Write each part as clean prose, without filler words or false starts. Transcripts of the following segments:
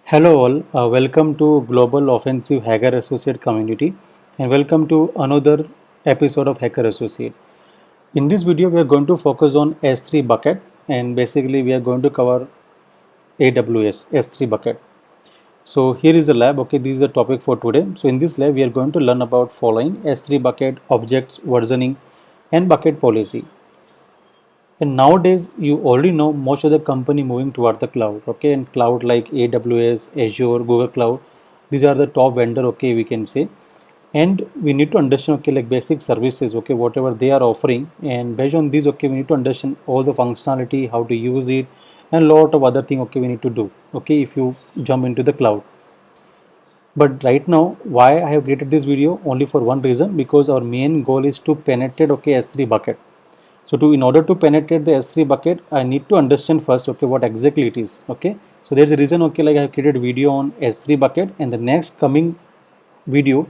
Hello all, welcome to Global Offensive Hacker Associate community and welcome to another episode of Hacker Associate. In this video we are going to focus on S3 bucket and basically we are going to cover AWS S3 bucket. So here is the lab, okay, this is the topic for today. So in this lab we are going to learn about following S3 bucket, objects, versioning and bucket policy. And nowadays, you already know most of the company moving toward the cloud. Okay, and cloud like AWS, Azure, Google Cloud, these are the top vendor. Okay, we can say, and we need to understand. Okay, like basic services. Okay, whatever they are offering, and based on these, okay, we need to understand all the functionality, how to use it, and a lot of other thing. Okay, we need to do. Okay, if you jump into the cloud. But right now, why I have created this video only for one reason, because our main goal is to penetrate okay S3 bucket. So in order to penetrate the S3 bucket, I need to understand first, okay, what exactly it is, okay. So there's a reason, okay, like I have created video on S3 bucket, and the next coming video,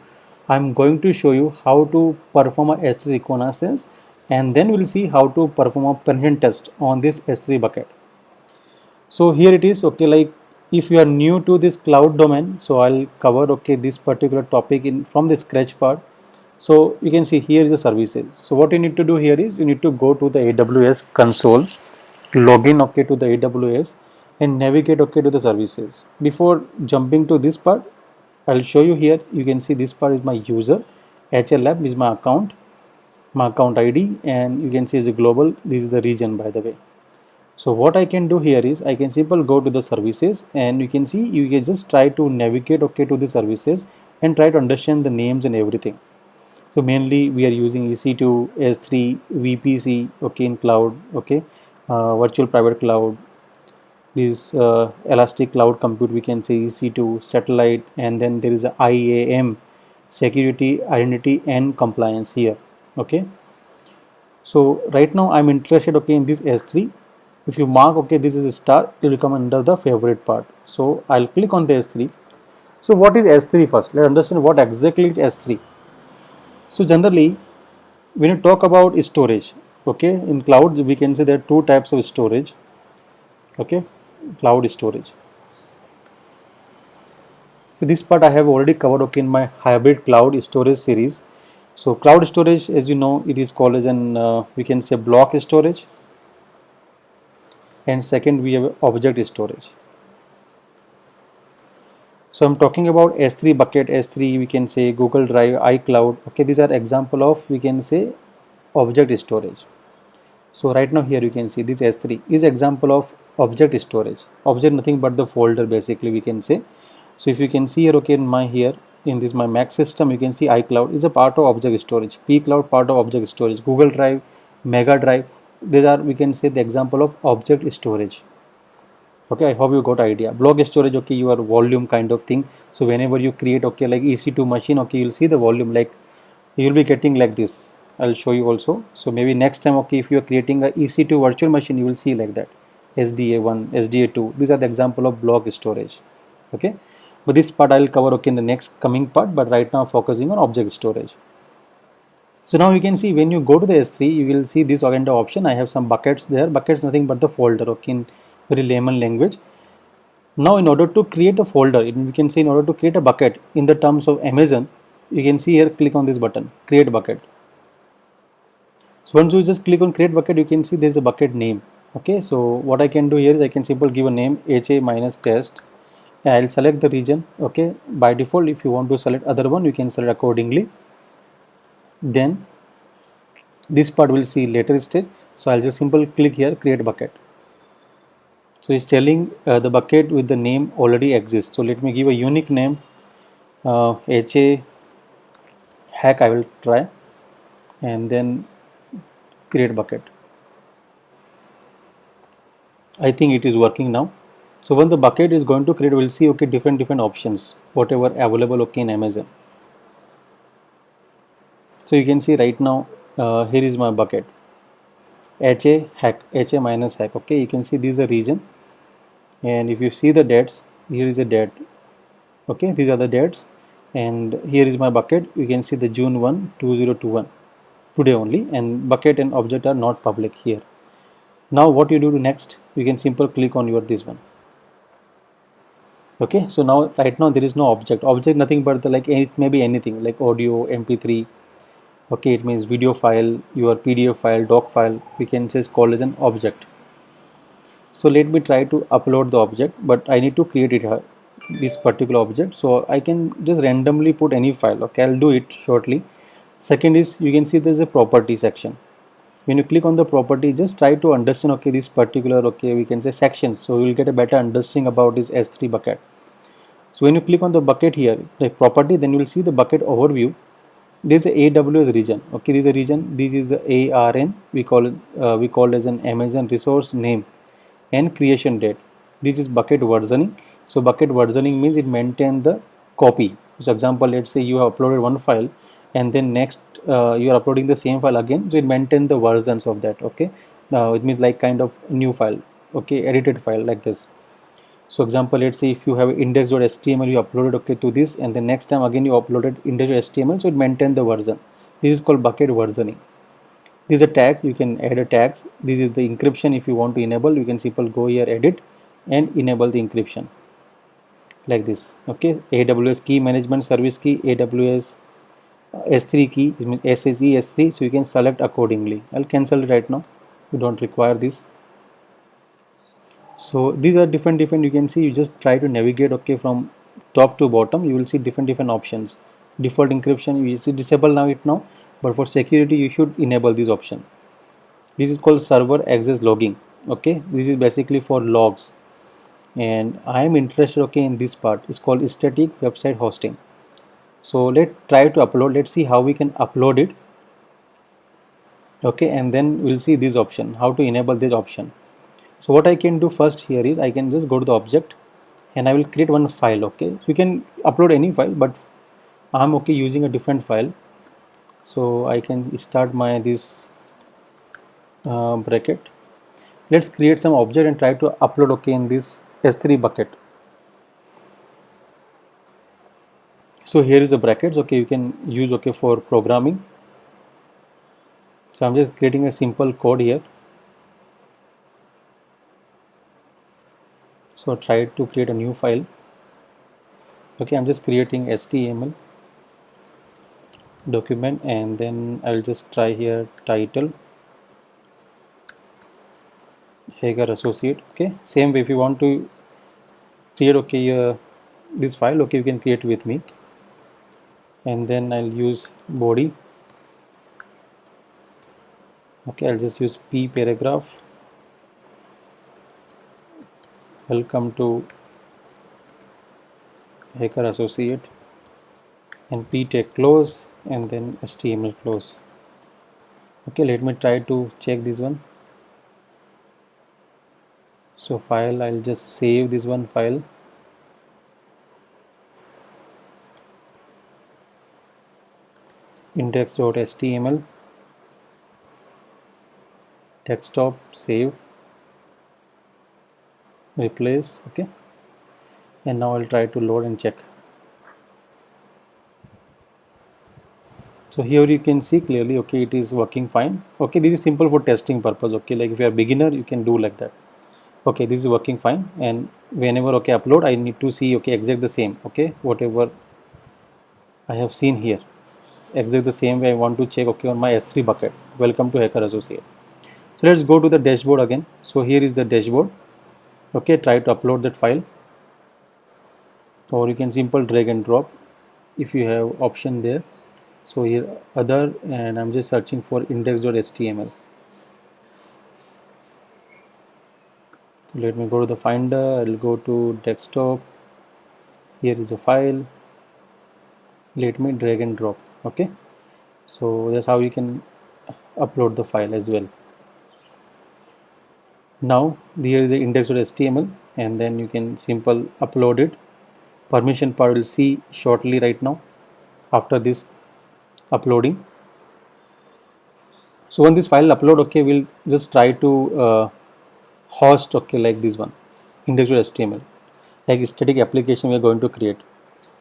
I'm going to show you how to perform a S3 reconnaissance, and then we'll see how to perform a penetration test on this S3 bucket. So here it is, okay, like if you are new to this cloud domain, so I'll cover, okay, this particular topic in from the scratch part. So you can see here is the services. So what you need to do here is you need to go to the AWS console, login okay to the AWS and navigate okay to the services. Before jumping to this part, I'll show you here. You can see this part is my user, HL Lab is my account ID, and you can see is a global. This is the region, by the way. So what I can do here is I can simply go to the services, and you can see you can just try to navigate okay to the services and try to understand the names and everything. So mainly we are using EC2, S3, VPC, okay, in cloud, okay, virtual private cloud, this elastic cloud compute, we can say EC2, satellite, and then there is a IAM, security, identity, and compliance here, okay. So right now I'm interested, okay, in this S3. If you mark, okay, this is a star, it will come under the favorite part. So I'll click on the S3. So what is S3 first? Let's understand what exactly is S3. So generally, when you talk about storage, okay, in cloud we can say there are two types of storage, okay, cloud storage. So this part I have already covered, okay, in my hybrid cloud storage series. So cloud storage, as you know, it is called as an we can say block storage, and second we have object storage. So I'm talking about S3 bucket, S3 we can say Google Drive, iCloud, okay, these are example of we can say object storage. So right now here you can see this S3 is example of object storage. Object nothing but the folder basically we can say. So if you can see here, okay, in my here in this my Mac system, you can see iCloud is a part of object storage, pCloud part of object storage, Google Drive, Mega Drive, these are we can say the example of object storage. Okay, I hope you got idea. Block storage, okay, your volume kind of thing. So whenever you create, okay, like EC2 machine, okay, you'll see the volume like you'll be getting like this. I'll show you also. So maybe next time, okay, if you are creating a EC2 virtual machine, you will see like that. SDA1, SDA2. These are the example of block storage. Okay, but this part I'll cover, okay, in the next coming part. But right now, focusing on object storage. So now you can see when you go to the S3, you will see this agenda option. I have some buckets there. Buckets nothing but the folder, okay, in very layman language. Now in order to create a folder, we can say in order to create a bucket in the terms of Amazon, you can see here, click on this button, create bucket. So once you just click on create bucket, you can see there is a bucket name. Okay, so what I can do here is I can simply give a name HA-test, and I'll select the region. Okay, by default if you want to select other one, you can select accordingly. Then this part will see later stage, so I'll just simply click here create bucket. So it's telling the bucket with the name already exists. So let me give a unique name, HA hack I will try, and then create bucket. I think it is working now. So when the bucket is going to create, we'll see, okay, different options, whatever available, okay, in Amazon. So you can see right now here is my bucket, HA hack, HA minus hack. Okay, you can see this is the region, and if you see the dates, here is a date. Okay, these are the dates, and here is my bucket. You can see the June 1, 2021, today only, and bucket and object are not public here. Now what you do next, you can simply click on your this one. Okay, so now right now there is no object nothing but the like it may be anything like audio, mp3. Okay, it means video file, your pdf file, doc file, we can just call as an object. So let me try to upload the object, but I need to create it this particular object. So I can just randomly put any file. Okay, I'll do it shortly. Second is, you can see there's a property section. When you click on the property, just try to understand, okay, this particular, okay, we can say sections, so you'll get a better understanding about this S3 bucket. So when you click on the bucket here, the property, then you will see the bucket overview. This is a AWS region. Okay, this is a region. This is the ARN. We call as an Amazon resource name and creation date. This is bucket versioning. So bucket versioning means it maintains the copy. So example, let's say you have uploaded one file, and then next you are uploading the same file again. So it maintains the versions of that. Okay, now it means like kind of new file. Okay, edited file like this. So example, let's say if you have index.html, you uploaded, okay, to this, and the next time again you uploaded index.html, so it maintains the version. This is called bucket versioning. This is a tag, you can add a tags. This is the encryption. If you want to enable, you can simply go here, edit, and enable the encryption like this. Okay, AWS key management service key, AWS S3 key, it means SSE S3, so you can select accordingly. I'll cancel it right now, you don't require this. So these are different, you can see, you just try to navigate, okay, from top to bottom, you will see different options. Default encryption, you see disable now it now, but for security you should enable this option. This is called server access logging. Okay, this is basically for logs, and I am interested, okay, in this part. It's called static website hosting. So let's try to upload. Let's see how we can upload it. Okay, and then we'll see this option, how to enable this option. So what I can do first here is I can just go to the object and I will create one file. Okay, so you can upload any file, but I'm okay using a different file. So I can start my this bracket. Let's create some object and try to upload, okay, in this S3 bucket. So here is the brackets. Okay, you can use, okay, for programming. So I'm just creating a simple code here. So try to create a new file. Okay, I'm just creating HTML document, and then I'll just try here title Hager Associate. Okay, same way, if you want to create, okay, this file, okay, you can create with me, and then I'll use body. Okay, I'll just use p paragraph, welcome to Hacker Associate, and p tag close, and then HTML close. Okay, let me try to check this one. So file, I'll just save this one file. Index.html, desktop, save, replace. Okay, and now I'll try to load and check. So here you can see clearly, okay, it is working fine. Okay, this is simple for testing purpose. Okay, like if you are beginner, you can do like that. Okay, this is working fine, and whenever, okay, upload, I need to see, okay, exact the same. Okay, whatever I have seen here, exact the same way I want to check, okay, on my S3 bucket. Welcome to Hacker Associate. So let's go to the dashboard again. So here is the dashboard. Okay, try to upload that file, or you can simple drag and drop if you have option there. So here other, and I'm just searching for index.html. Let me go to the finder. I'll go to desktop. Here is a file. Let me drag and drop. Okay, so that's how you can upload the file as well. Now here is the index.html, and then you can simple upload it. Permission part we'll see shortly right now after this uploading. So when this file upload, okay, we'll just try to host, okay, like this one, index.html, like static application we're going to create.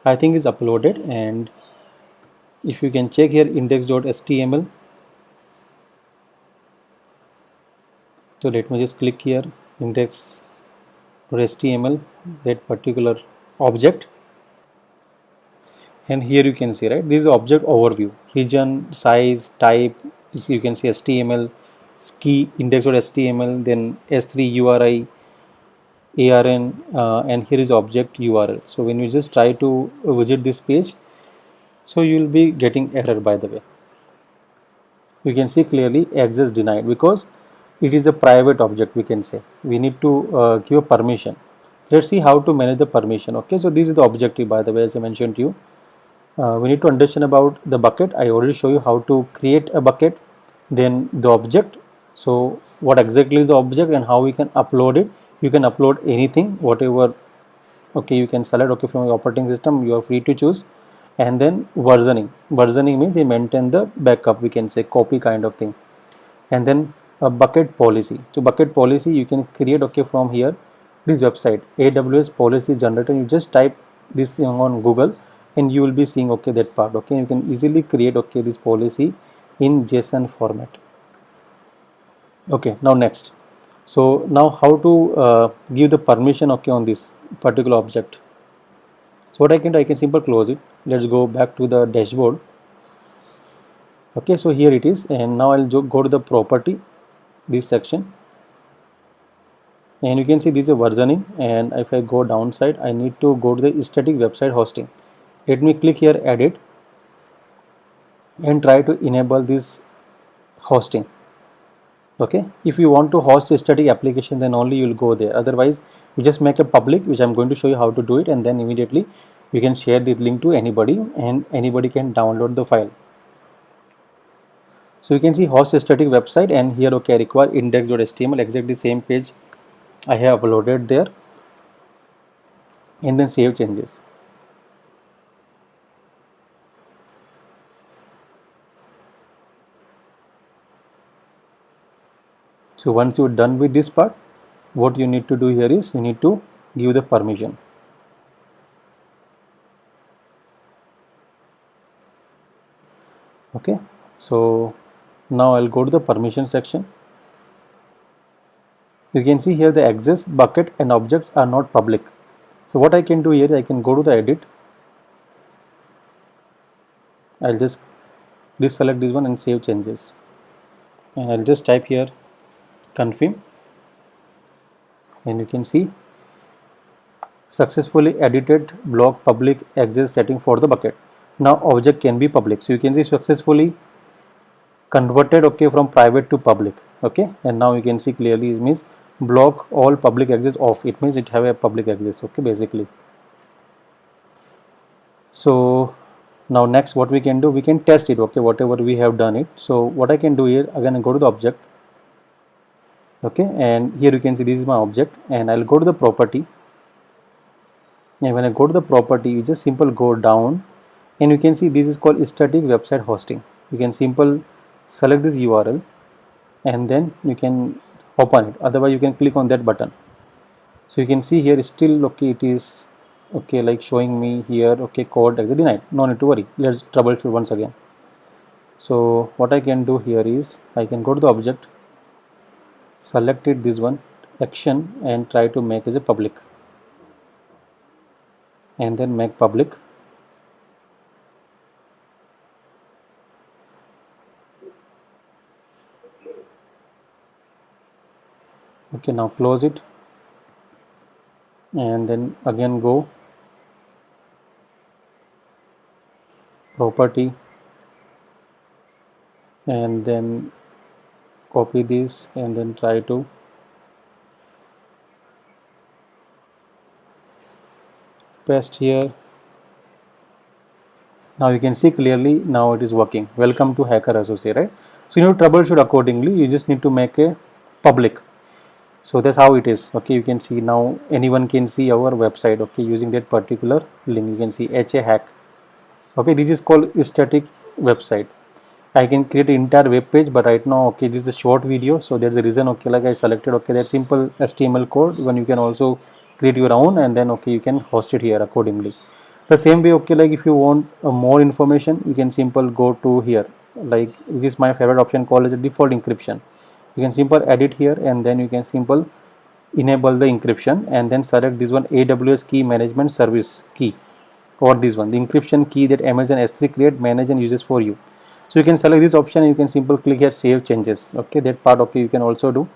I think is uploaded, and if you can check here index.html. So let me just click here index.html, that particular object, and here you can see, right, this is object overview, region, size, type, you can see HTML, ski index.html, then S3 URI, ARN, and here is object URL. So when you just try to visit this page, so you will be getting error. By the way, you can see clearly access denied because it is a private object. We can say we need to give a permission. Let's see how to manage the permission. Okay, so this is the objective, by the way, as I mentioned to you. We need to understand about the bucket. I already show you how to create a bucket, then the object. So what exactly is the object and how we can upload it. You can upload anything, whatever. Okay, you can select, okay, from your operating system, you are free to choose. And then versioning means they maintain the backup, we can say copy kind of thing. And then a bucket policy. So bucket policy you can create, okay, from here, this website AWS policy generator. You just type this thing on Google and you will be seeing, okay, that part. Okay, you can easily create, okay, this policy in JSON format. Okay, now next, so now how to give the permission, okay, on this particular object. So what I can simply close it. Let's go back to the dashboard. Okay, so here it is, and now I'll go to the property, this section, and you can see this is a versioning. And if I go downside, I need to go to the static website hosting. Let me click here, edit, and try to enable this hosting. Okay, if you want to host a static application, then only you will go there. Otherwise, you just make a public, which I'm going to show you how to do it, and then immediately you can share the link to anybody and anybody can download the file. So you can see host a static website, and here, okay, I require index.html, exactly same page I have uploaded there, and then save changes. So once you're done with this part, what you need to do here is you need to give the permission. Okay, so now I'll go to the permission section. You can see here the access, bucket and objects are not public. So what I can do here, I can go to the edit. I'll just deselect this one and save changes, and I'll just type here confirm, and you can see successfully edited block public access setting for the bucket. Now object can be public. So you can see successfully converted, okay, from private to public. Okay, and now you can see clearly it means block all public access off. It means it have a public access. Okay, basically. So now next what we can do, we can test it, okay, whatever we have done it. So what I can do here, again I go to the object. Okay, and here you can see this is my object, and I'll go to the property, and when I go to the property, you just simple go down, and you can see this is called static website hosting. You can simple select this URL and then you can open it, otherwise you can click on that button. So you can see here still, okay, it is okay, like showing me here, okay, code exit denied. No need to worry, let's troubleshoot once again. So what I can do here is I can go to the object, select it, this one action, and try to make as a public, and then make public. Okay, now close it, and then again go property, and then copy this and then try to paste here. Now you can see clearly, now it is working. Welcome to Hacker Associate, right? So you need to troubleshoot accordingly. You just need to make a public. So that's how it is. Okay, you can see now anyone can see our website, okay, using that particular link. You can see HA hack. Okay, this is called static website. I can create an entire web page, but right now, okay, this is a short video, so there's a reason, okay, like I selected, okay, that simple HTML code. When you can also create your own, and then, okay, you can host it here accordingly. The same way, okay, like if you want more information, you can simple go to here, like this is my favorite option called as a default encryption. You can simple edit here, and then you can simple enable the encryption, and then select this one, AWS key management service key, or this one, the encryption key that Amazon S3 create, manage and uses for you. So you can select this option and you can simply click here save changes. Okay, that part okay you can also do.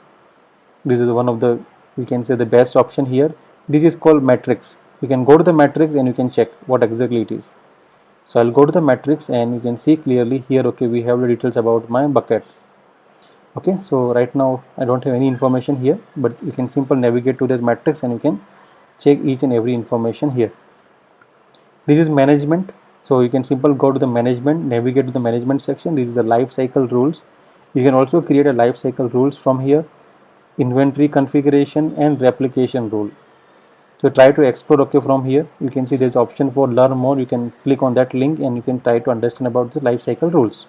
This is one of the, we can say, the best option here. This is called matrix. You can go to the matrix and you can check what exactly it is. So I'll go to the matrix and you can see clearly here, okay, we have the details about my bucket. Okay, so right now I don't have any information here, but you can simply navigate to the matrix and you can check each and every information here. This is management. So you can simply go to the management, navigate to the management section. This is the life cycle rules. You can also create a life cycle rules from here, inventory configuration and replication rule. So try to explore, okay, from here you can see there's option for learn more. You can click on that link and you can try to understand about the life cycle rules.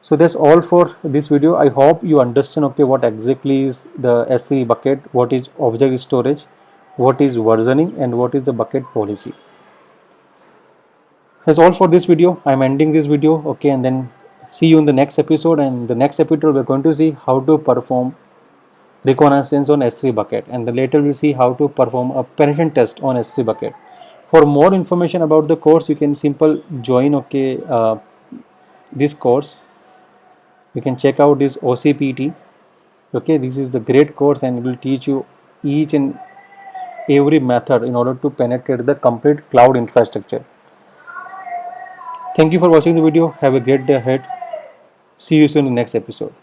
So that's all for this video. I hope you understand, okay, what exactly is the S3 bucket, what is object storage, what is versioning, and what is the bucket policy. That's all for this video. I'm ending this video, okay, and then see you in the next episode. And the next episode we're going to see how to perform reconnaissance on S3 bucket, and then later we'll see how to perform a penetration test on S3 bucket. For more information about the course, you can simply join, okay, this course. You can check out this OCPT. Okay, this is the great course and it will teach you each and every method in order to penetrate the complete cloud infrastructure. Thank you for watching the video. Have a great day ahead. See you soon in the next episode.